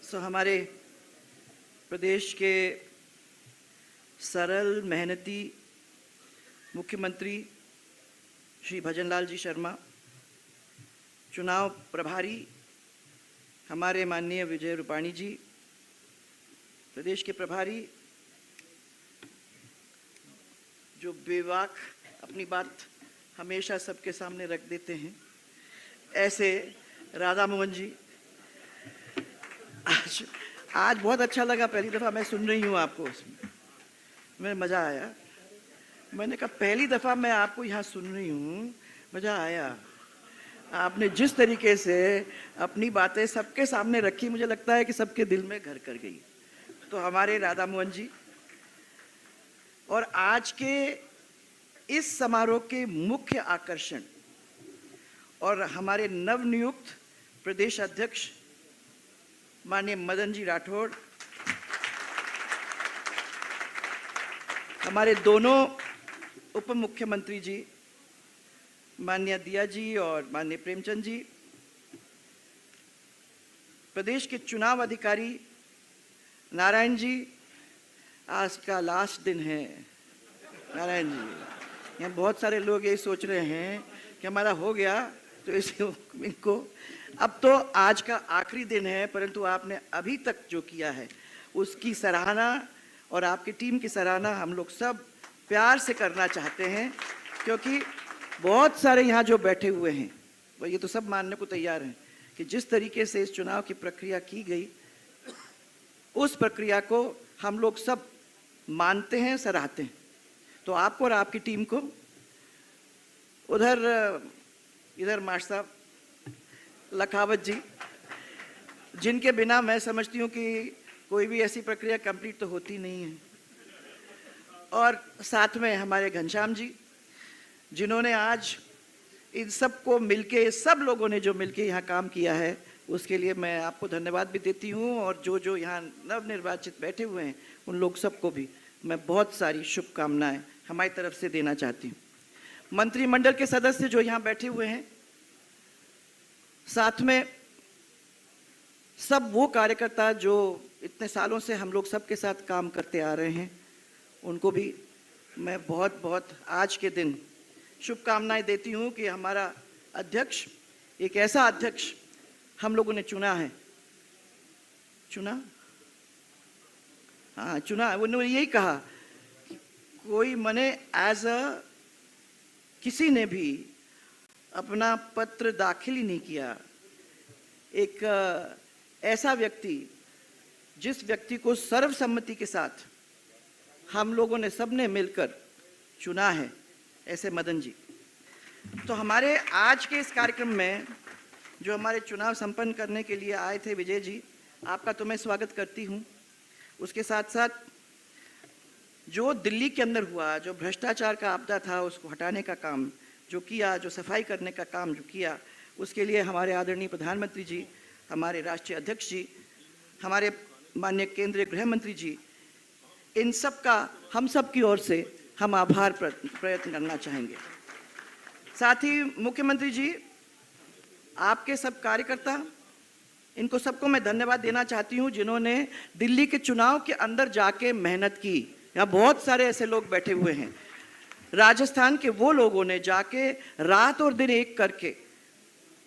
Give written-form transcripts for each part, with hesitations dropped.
हमारे प्रदेश के सरल मेहनती मुख्यमंत्री श्री भजनलाल जी शर्मा, चुनाव प्रभारी हमारे माननीय विजय रूपाणी जी, प्रदेश के प्रभारी जो बेबाक अपनी बात हमेशा सबके सामने रख देते हैं, ऐसे राधा मोहन जी। आज बहुत अच्छा लगा, पहली दफ़ा मैं सुन रही हूँ आपको, मैं मज़ा आया। मैंने कहा पहली दफ़ा मैं आपको यहाँ सुन रही हूँ, मज़ा आया। आपने जिस तरीके से अपनी बातें सबके सामने रखी, मुझे लगता है कि सबके दिल में घर कर गई। तो हमारे राधा मोहन जी और आज के इस समारोह के मुख्य आकर्षण और हमारे नवनियुक्त प्रदेश अध्यक्ष माननीय मदन जी राठौड़, हमारे दोनों उप मुख्यमंत्री जी माननीय दिया जी और माननीय प्रेमचंद जी, प्रदेश के चुनाव अधिकारी नारायण जी, आज का लास्ट दिन है नारायण जी। यहाँ बहुत सारे लोग यही सोच रहे हैं कि हमारा हो गया, तो इनको अब तो आज का आखिरी दिन है, परंतु आपने अभी तक जो किया है उसकी सराहना और आपकी टीम की सराहना हम लोग सब प्यार से करना चाहते हैं, क्योंकि बहुत सारे यहाँ जो बैठे हुए हैं वो ये तो सब मानने को तैयार हैं कि जिस तरीके से इस चुनाव की प्रक्रिया की गई, उस प्रक्रिया को हम लोग सब मानते हैं, सराहते हैं। तो आपको और आपकी टीम को इधर मास्टर साहब लखावत जी, जिनके बिना मैं समझती हूँ कि कोई भी ऐसी प्रक्रिया कंप्लीट तो होती नहीं है, और साथ में हमारे घनश्याम जी, जिन्होंने आज इन सब को मिलके, सब लोगों ने जो मिलके यहाँ काम किया है, उसके लिए मैं आपको धन्यवाद भी देती हूँ। और जो यहाँ नवनिर्वाचित बैठे हुए हैं उन लोग सबको भी मैं बहुत सारी शुभकामनाएं हमारी तरफ से देना चाहती हूँ। मंत्रिमंडल के सदस्य जो यहाँ बैठे हुए हैं, साथ में सब वो कार्यकर्ता जो इतने सालों से हम लोग सबके साथ काम करते आ रहे हैं, उनको भी मैं बहुत बहुत आज के दिन शुभकामनाएं देती हूँ कि हमारा अध्यक्ष, एक ऐसा अध्यक्ष हम लोगों ने चुना है। चुना उन्होंने यही कहा कि कोई मने किसी ने भी अपना पत्र दाखिल ही नहीं किया। एक ऐसा व्यक्ति, जिस व्यक्ति को सर्वसम्मति के साथ हम लोगों ने सबने मिलकर चुना है, ऐसे मदन जी। तो हमारे आज के इस कार्यक्रम में जो हमारे चुनाव संपन्न करने के लिए आए थे विजय जी, आपका तो मैं स्वागत करती हूँ। उसके साथ साथ जो दिल्ली के अंदर हुआ, जो भ्रष्टाचार का आपदा था, उसको हटाने का काम जो किया, जो सफाई करने का काम जो किया, उसके लिए हमारे आदरणीय प्रधानमंत्री जी, हमारे राष्ट्रीय अध्यक्ष जी, हमारे माननीय केंद्रीय गृह मंत्री जी, इन सब का हम सब की ओर से हम आभार प्रयत्न करना चाहेंगे। साथ ही मुख्यमंत्री जी, आपके सब कार्यकर्ता, इनको सबको मैं धन्यवाद देना चाहती हूँ, जिन्होंने दिल्ली के चुनाव के अंदर जाके मेहनत की। यहाँ बहुत सारे ऐसे लोग बैठे हुए हैं। राजस्थान के वो लोगों ने जाके रात और दिन एक करके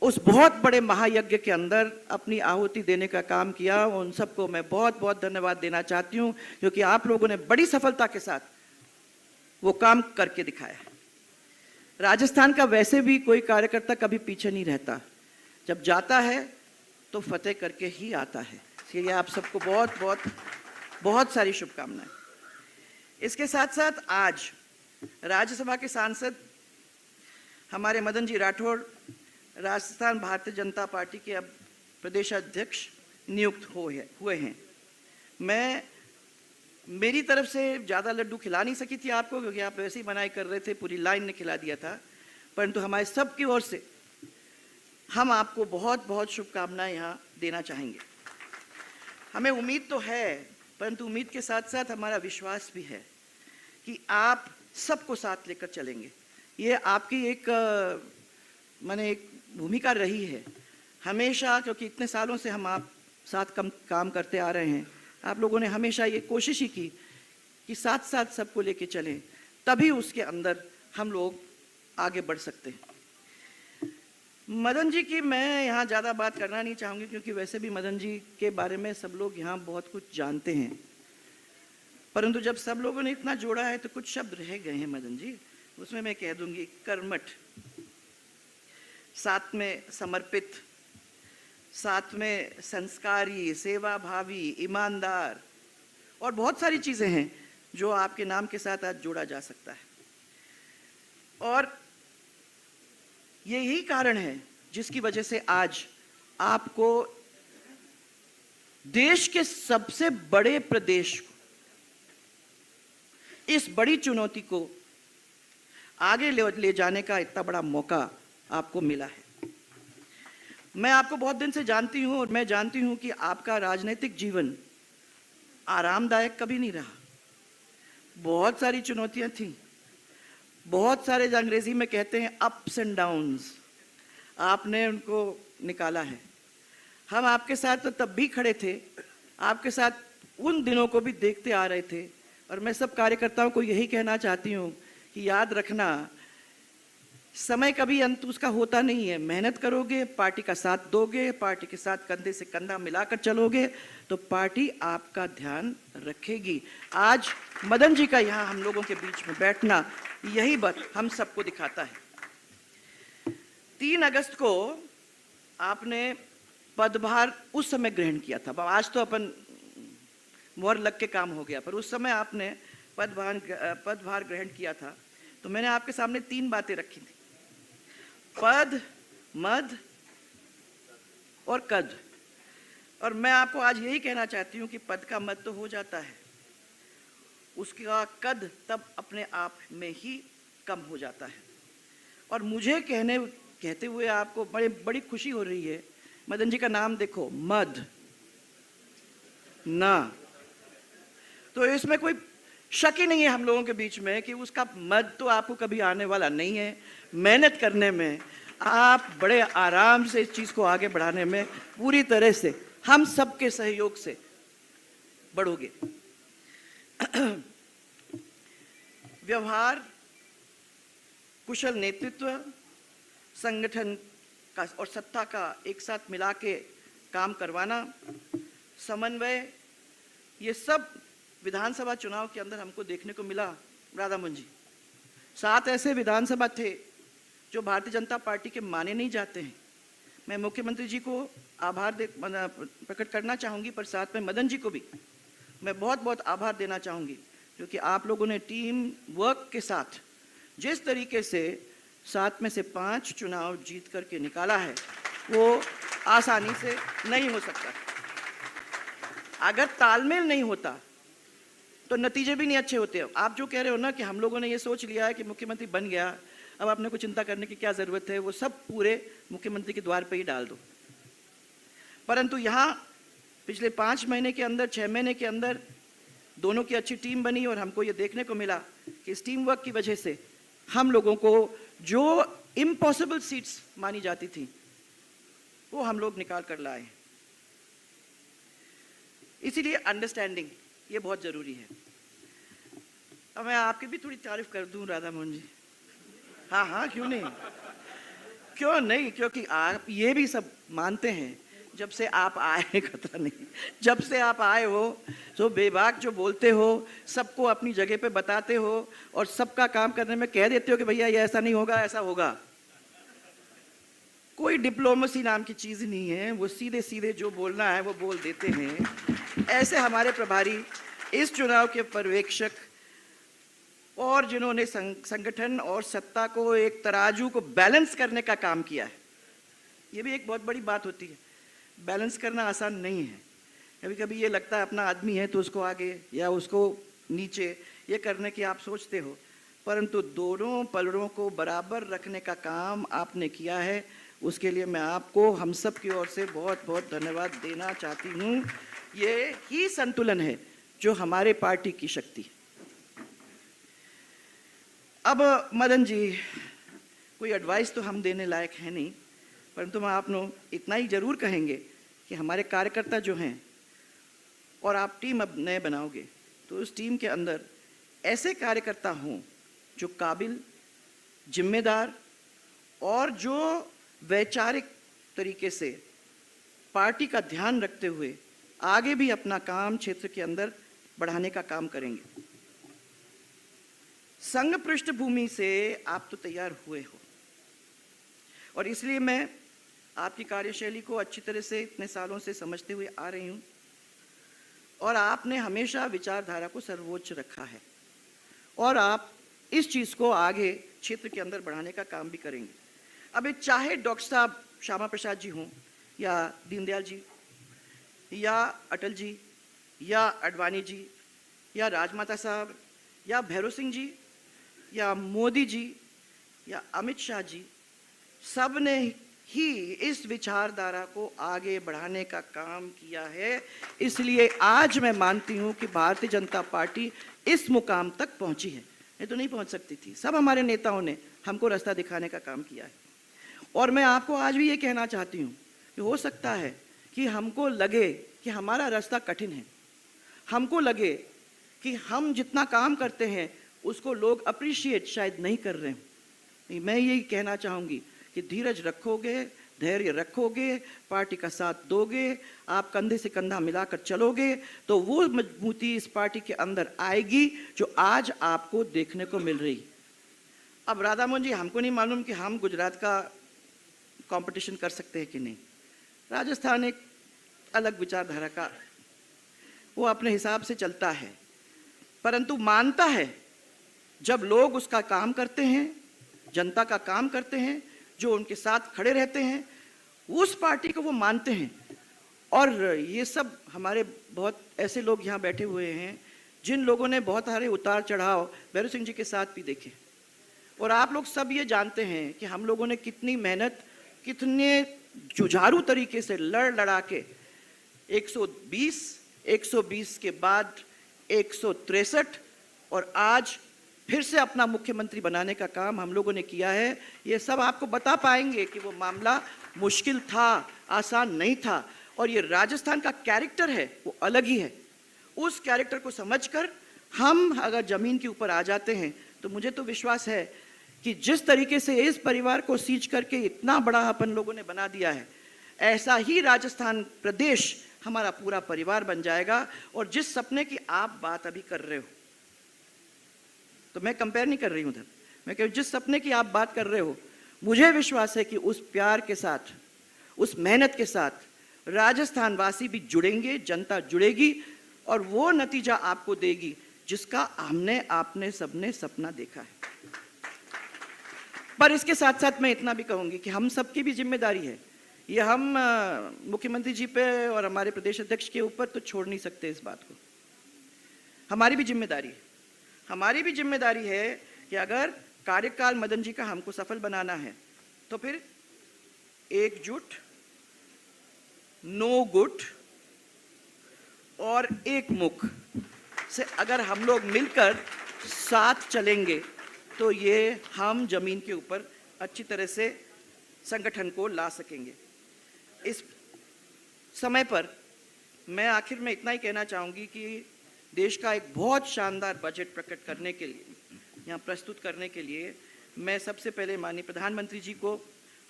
उस बहुत बड़े महायज्ञ के अंदर अपनी आहुति देने का काम किया। उन सबको मैं बहुत बहुत धन्यवाद देना चाहती हूँ, क्योंकि आप लोगों ने बड़ी सफलता के साथ वो काम करके दिखाया है। राजस्थान का वैसे भी कोई कार्यकर्ता कभी पीछे नहीं रहता, जब जाता है तो फतेह करके ही आता है। इसलिए आप सबको बहुत बहुत बहुत सारी शुभकामनाएं। इसके साथ साथ आज राज्यसभा के सांसद हमारे मदन जी राठौड़ राजस्थान भारतीय जनता पार्टी के अब प्रदेश अध्यक्ष नियुक्त हुए हैं। मैं मेरी तरफ से ज़्यादा लड्डू खिला नहीं सकी थी आपको, क्योंकि आप वैसे ही मनाई कर रहे थे, पूरी लाइन ने खिला दिया था, परंतु हमारे सब की ओर से हम आपको बहुत बहुत शुभकामनाएं यहाँ देना चाहेंगे। हमें उम्मीद तो है, परंतु उम्मीद के साथ साथ हमारा विश्वास भी है कि आप सबको साथ लेकर चलेंगे। ये आपकी एक भूमिका रही है हमेशा, क्योंकि इतने सालों से हम आप साथ काम करते आ रहे हैं। आप लोगों ने हमेशा ये कोशिश ही की कि साथ साथ सबको लेके चलें, तभी उसके अंदर हम लोग आगे बढ़ सकते हैं। मदन जी की मैं यहाँ ज़्यादा बात करना नहीं चाहूँगी, क्योंकि वैसे भी मदन जी के बारे में सब लोग यहाँ बहुत कुछ जानते हैं, परंतु जब सब लोगों ने इतना जोड़ा है तो कुछ शब्द रह गए हैं मदन जी, उसमें मैं कह दूंगी कर्मठ, साथ में समर्पित, साथ में संस्कारी, सेवा भावी, ईमानदार, और बहुत सारी चीजें हैं जो आपके नाम के साथ आज जोड़ा जा सकता है। और यही कारण है जिसकी वजह से आज आपको देश के सबसे बड़े प्रदेश को, इस बड़ी चुनौती को आगे ले जाने का इतना बड़ा मौका आपको मिला है। मैं आपको बहुत दिन से जानती हूं और मैं जानती हूं कि आपका राजनीतिक जीवन आरामदायक कभी नहीं रहा। बहुत सारी चुनौतियां थी, बहुत सारे, अंग्रेजी में कहते हैं अप्स एंड डाउन्स, आपने उनको निकाला है। हम आपके साथ तो तब भी खड़े थे, आपके साथ उन दिनों को भी देखते आ रहे थे, और मैं सब कार्यकर्ताओं को यही कहना चाहती हूँ कि याद रखना, समय कभी अंत उसका होता नहीं है। मेहनत करोगे, पार्टी का साथ दोगे, पार्टी के साथ कंधे से कंधा मिलाकर चलोगे, तो पार्टी आपका ध्यान रखेगी। आज मदन जी का यहाँ हम लोगों के बीच में बैठना यही बात हम सबको दिखाता है। 3 अगस्त को आपने पदभार उस समय ग्रहण किया था, आज तो अपन मोहर लग के काम हो गया, पर उस समय आपने पदभार ग्रहण किया था। तो मैंने आपके सामने 3 बातें रखी थी, पद, मद और कद। और मैं आपको आज यही कहना चाहती हूँ कि पद का मद तो हो जाता है, उसका कद तब अपने आप में ही कम हो जाता है। और मुझे कहते हुए आपको बड़ी खुशी हो रही है। मदन जी का नाम देखो, मद ना, तो इसमें कोई शक ही नहीं है हम लोगों के बीच में कि उसका मद तो आपको कभी आने वाला नहीं है। मेहनत करने में आप बड़े आराम से इस चीज को आगे बढ़ाने में पूरी तरह से हम सबके सहयोग से बढ़ोगे। व्यवहार, कुशल नेतृत्व, संगठन का और सत्ता का एक साथ मिला के काम करवाना, समन्वय, ये सब विधानसभा चुनाव के अंदर हमको देखने को मिला। राधामोहन जी, 7 ऐसे विधानसभा थे जो भारतीय जनता पार्टी के माने नहीं जाते हैं। मैं मुख्यमंत्री जी को आभार प्रकट करना चाहूँगी, पर साथ में मदन जी को भी मैं बहुत बहुत आभार देना चाहूँगी, क्योंकि आप लोगों ने टीम वर्क के साथ जिस तरीके से 7 में से 5 चुनाव जीत करके निकाला है, वो आसानी से नहीं हो सकता। अगर तालमेल नहीं होता तो नतीजे भी नहीं अच्छे होते। आप जो कह रहे हो ना कि हम लोगों ने ये सोच लिया है कि मुख्यमंत्री बन गया, अब आपने को चिंता करने की क्या जरूरत है, वो सब पूरे मुख्यमंत्री के द्वार पे ही डाल दो। परंतु यहाँ पिछले 5 महीने के अंदर, 6 महीने के अंदर दोनों की अच्छी टीम बनी, और हमको ये देखने को मिला कि इस टीम वर्क की वजह से हम लोगों को जो इम्पॉसिबल सीट्स मानी जाती थी वो हम लोग निकाल कर लाए। इसीलिए अंडरस्टैंडिंग ये बहुत जरूरी है। अब मैं आपकी भी थोड़ी तारीफ कर दूं राधामोहन जी। हाँ, क्यों नहीं, क्योंकि आप ये भी सब मानते हैं, जब से आप आए, खतरा नहीं, जब से आप आए हो तो बेबाक जो बोलते हो, सबको अपनी जगह पे बताते हो, और सबका काम करने में कह देते हो कि भैया ये ऐसा नहीं होगा, ऐसा होगा। कोई डिप्लोमेसी नाम की चीज नहीं है, वो सीधे सीधे जो बोलना है वो बोल देते हैं। ऐसे हमारे प्रभारी, इस चुनाव के पर्यवेक्षक, और जिन्होंने संगठन और सत्ता को एक तराजू को बैलेंस करने का काम किया है। ये भी एक बहुत बड़ी बात होती है, बैलेंस करना आसान नहीं है। कभी कभी ये लगता है अपना आदमी है तो उसको आगे या उसको नीचे ये करने की आप सोचते हो, परंतु दोनों पलड़ों को बराबर रखने का काम आपने किया है। उसके लिए मैं आपको हम सब की ओर से बहुत बहुत धन्यवाद देना चाहती हूँ। ये ही संतुलन है जो हमारे पार्टी की शक्ति है। अब मदन जी, कोई एडवाइस तो हम देने लायक है नहीं, परंतु मैं आप लोग इतना ही जरूर कहेंगे कि हमारे कार्यकर्ता जो हैं, और आप टीम अब नए बनाओगे तो उस टीम के अंदर ऐसे कार्यकर्ता हों जो काबिल, जिम्मेदार और जो वैचारिक तरीके से पार्टी का ध्यान रखते हुए आगे भी अपना काम क्षेत्र के अंदर बढ़ाने का काम करेंगे। संघ पृष्ठभूमि से आप तो तैयार हुए हो, और इसलिए मैं आपकी कार्यशैली को अच्छी तरह से इतने सालों से समझते हुए आ रही हूँ, और आपने हमेशा विचारधारा को सर्वोच्च रखा है, और आप इस चीज़ को आगे क्षेत्र के अंदर बढ़ाने का काम भी करेंगे। अब चाहे डॉक्टर साहब श्यामा प्रसाद जी हों, या दीनदयाल जी, या अटल जी, या अडवाणी जी, या राजमाता साहब, या भैरव सिंह जी, या मोदी जी, या अमित शाह जी, सब ने ही इस विचारधारा को आगे बढ़ाने का काम किया है। इसलिए आज मैं मानती हूं कि भारतीय जनता पार्टी इस मुकाम तक पहुंची है, ये तो नहीं पहुंच सकती थी। सब हमारे नेताओं ने हमको रास्ता दिखाने का काम किया है, और मैं आपको आज भी ये कहना चाहती हूँ कि हो सकता है कि हमको लगे कि हमारा रास्ता कठिन है, हमको लगे कि हम जितना काम करते हैं उसको लोग अप्रिशिएट शायद नहीं कर रहे हैं। मैं यही कहना चाहूँगी कि धीरज रखोगे, धैर्य रखोगे, पार्टी का साथ दोगे, आप कंधे से कंधा मिलाकर चलोगे तो वो मजबूती इस पार्टी के अंदर आएगी जो आज आपको देखने को मिल रही। अब राधा मोहन जी, हमको नहीं मालूम कि हम गुजरात का कंपटीशन कर सकते हैं कि नहीं। राजस्थान एक अलग विचारधारा का, वो अपने हिसाब से चलता है, परंतु मानता है जब लोग उसका काम करते हैं, जनता का काम करते हैं, जो उनके साथ खड़े रहते हैं, उस पार्टी को वो मानते हैं। और ये सब हमारे बहुत ऐसे लोग यहाँ बैठे हुए हैं जिन लोगों ने बहुत सारे उतार चढ़ाव भैरव सिंह जी के साथ भी देखे, और आप लोग सब ये जानते हैं कि हम लोगों ने कितनी मेहनत, कितने जुझारू तरीके से लड़ लड़ा के 120 के बाद 163 और आज फिर से अपना मुख्यमंत्री बनाने का काम हम लोगों ने किया है। ये सब आपको बता पाएंगे कि वो मामला मुश्किल था, आसान नहीं था, और ये राजस्थान का कैरेक्टर है वो अलग ही है। उस कैरेक्टर को समझकर हम अगर जमीन के ऊपर आ जाते हैं तो मुझे तो विश्वास है कि जिस तरीके से इस परिवार को सींच करके इतना बड़ा अपन लोगों ने बना दिया है, ऐसा ही राजस्थान प्रदेश हमारा पूरा परिवार बन जाएगा। और जिस सपने की आप बात अभी कर रहे हो, तो मैं कंपेयर नहीं कर रही हूं उधर, मैं कह जिस सपने की आप बात कर रहे हो, मुझे विश्वास है कि उस प्यार के साथ, उस मेहनत के साथ राजस्थान वासी भी जुड़ेंगे, जनता जुड़ेगी, और वो नतीजा आपको देगी जिसका हमने आपने सबने सपना देखा है। पर इसके साथ साथ मैं इतना भी कहूंगी कि हम सबकी भी जिम्मेदारी है, ये हम मुख्यमंत्री जी पे और हमारे प्रदेश अध्यक्ष के ऊपर तो छोड़ नहीं सकते इस बात को। हमारी भी जिम्मेदारी है, हमारी भी जिम्मेदारी है कि अगर कार्यकाल मदन जी का हमको सफल बनाना है तो फिर एकजुट, नो गुट और एक मुख से अगर हम लोग मिलकर साथ चलेंगे तो ये हम जमीन के ऊपर अच्छी तरह से संगठन को ला सकेंगे। इस समय पर मैं आखिर में इतना ही कहना चाहूँगी कि देश का एक बहुत शानदार बजट प्रकट करने के लिए, यहाँ प्रस्तुत करने के लिए मैं सबसे पहले माननीय प्रधानमंत्री जी को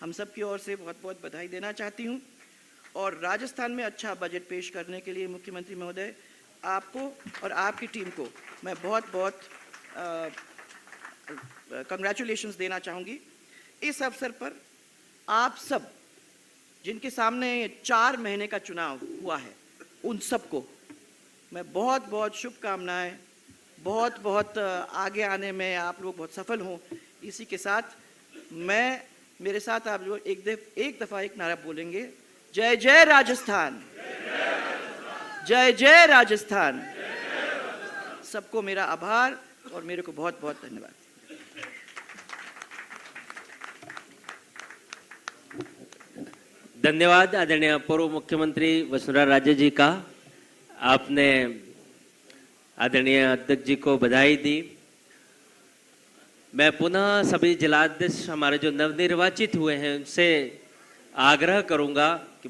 हम सब की ओर से बहुत बहुत बधाई देना चाहती हूँ, और राजस्थान में अच्छा बजट पेश करने के लिए मुख्यमंत्री महोदय आपको और आपकी टीम को मैं बहुत बहुत कंग्रेचुलेशंस देना चाहूँगी। इस अवसर पर आप सब जिनके सामने 4 महीने का चुनाव हुआ है, उन सबको मैं बहुत बहुत शुभकामनाएं, बहुत बहुत आगे आने में आप लोग बहुत सफल हों। इसी के साथ मैं, मेरे साथ आप लोग एक दफ़ा एक नारा बोलेंगे, जय जय राजस्थान, जय जय राजस्थान। सबको मेरा आभार और मेरे को बहुत बहुत धन्यवाद। धन्यवाद आदरणीय पूर्व मुख्यमंत्री वसुंधरा राजे जी का। आपने आदरणीय अध्यक्ष जी को बधाई दी। मैं पुनः सभी जिलाध्यक्ष हमारे जो नवनिर्वाचित हुए हैं उनसे आग्रह करूंगा कि